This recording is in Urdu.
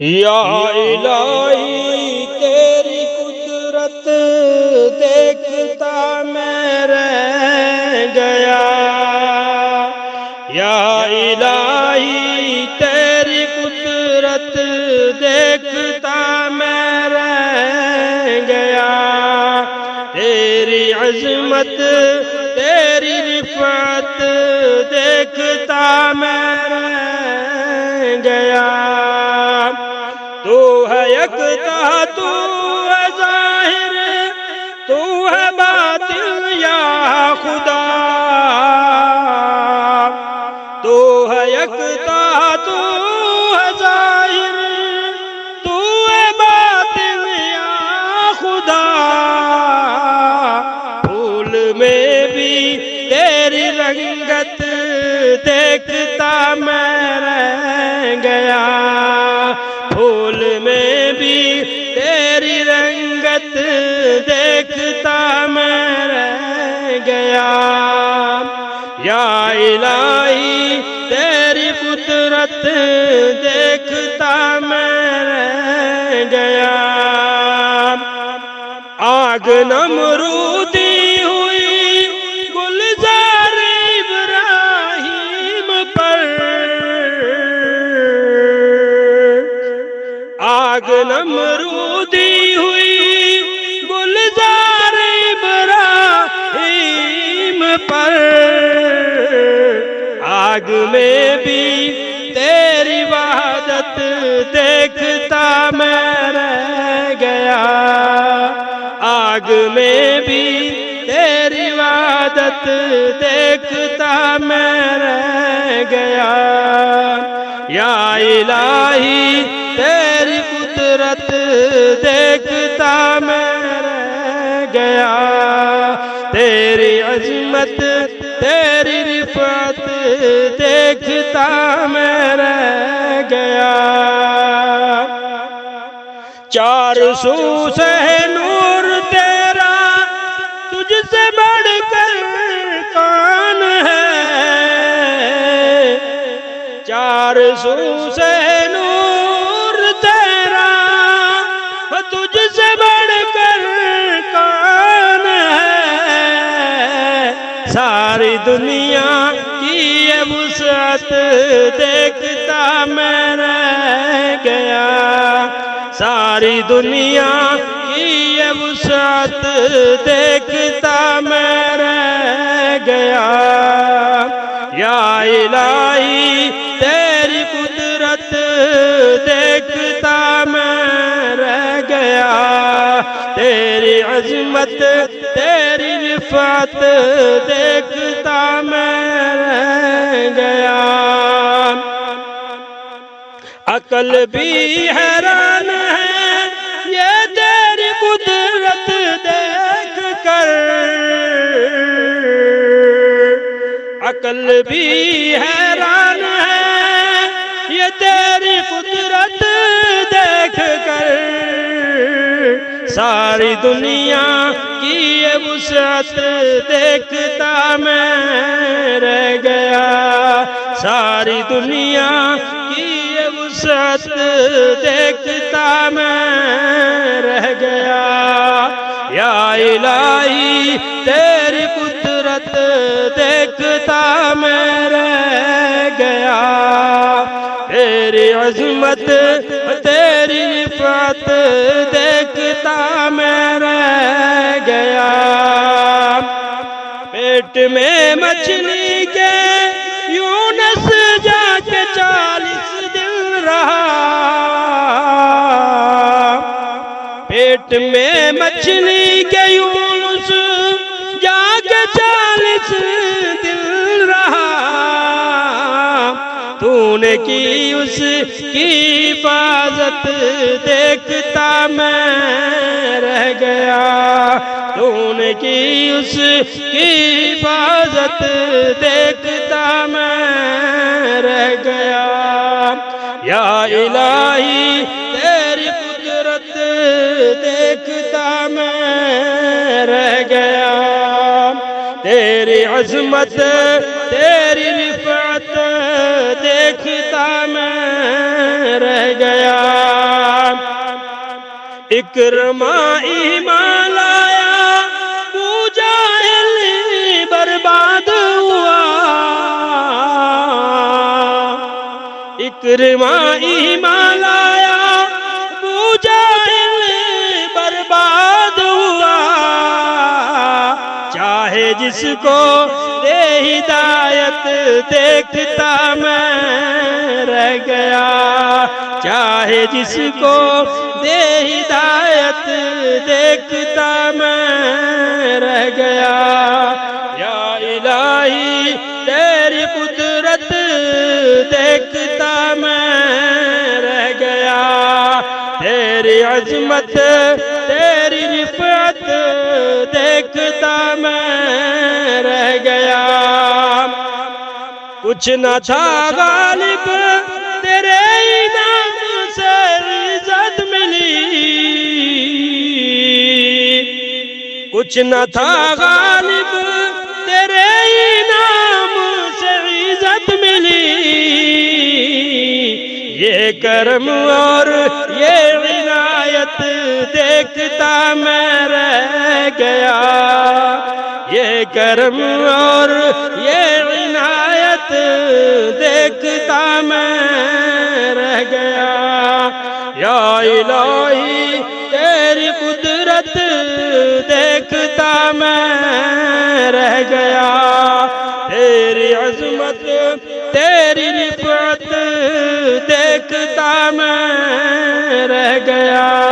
یا الہی تیری قدرت دیکھتا میں رہ گیا، یا الہی تیری قدرت دیکھتا میں رہ گیا، تیری عظمت تیری رفعت دیکھتا میں رہ گیا، تو ہے یکتا تو ہے ظاہر تو ہے باطن یا خدا، تو ہے یکتا تو ہے ظاہر تو ہے باطن یا خدا، پھول میں بھی تیری رنگت دیکھتا میں رہ گیا، پھول میں بھی تیری رنگت دیکھتا میں رہ گیا، یا الہی تیری قدرت دیکھتا میں رہ گیا، آگ نمرودی ہوئی گلزار ابراہیم پر، آگ نمرودی ہوئی گلزار ابراہیم پر، آگ میں بھی تیری وحدت دیکھتا میں رہ گیا، آگ میں بھی تیری وحدت دیکھتا میں رہ گیا، یا الہی تیری قدرت دیکھتا میں رہ گیا، تیری عظمت تیری رفعت دیکھتا میں رہ گیا، چار سو سے نور تیرا تجھ سے بڑھ کر کون ہے، چار سو سے نور تیرا تجھ سے بڑھ کر کون ہے، ساری دنیا کی یہ وسعت دیکھتا میں رہ گیا، ساری دنیا کی یہ وسعت دیکھتا میں رہ گیا، یا الہی تیری قدرت دیکھتا میں رہ گیا، تیری عظمت تیری رفعت دیکھتا میں رہ گیا، عقل بھی حیران ہے یہ تیری قدرت دیکھ کر، عقل بھی حیران ہے یہ تیری قدرت دیکھ کر، ساری دنیا کی یہ وسعت دیکھتا میں رہ گیا، ساری دنیا کی یہ وسعت دیکھتا میں رہ گیا، یا الہی تیری قدرت دیکھتا میں رہ گیا، تیری عظمت تیری رفعت دیکھتا میں رہ گیا، پیٹ میں مچھلی کے یونس جا کے 40 دن رہا، پیٹ میں مچھلی کے یونس جا کے 40 دن رہا، تو نے کی اس کی حفاظت دیکھتا میں رہ گیا، تو نے کی اس کی حفاظت دیکھتا میں رہ گیا، یا الہی تیری قدرت دیکھتا میں رہ گیا، تیری عظمت تیری رفعت دیکھتا میں رہ گیا۔ اکرمہ ایمان لایا، ابو جہل برباد ہوا۔ اکرمہ ایمان لایا، ابو جہل برباد ہوا۔ چاہے جس کو دے ہدایت دیکھتا میں رہ گیا، چاہے جس کو دے ہدایت دیکھتا میں رہ گیا۔ یا الہی تیری قدرت دیکھتا میں رہ گیا، تیری عظمت تیری رفعت دیکھتا میں رہ گیا۔ کچھ نہ تھا غالب تیرے انعام سے عزت ملی، کچھ نہ تھا غالب تیرے انعام سے عزت ملی۔ یہ کرم اور یہ عنایت دیکھتا میں رہ گیا، یہ کرم اور یہ عنایت دیکھتا میں رہ گیا۔ یا الہی تیری قدرت دیکھتا میں رہ گیا، تیری عظمت تیری رفعت دیکھتا میں رہ گیا۔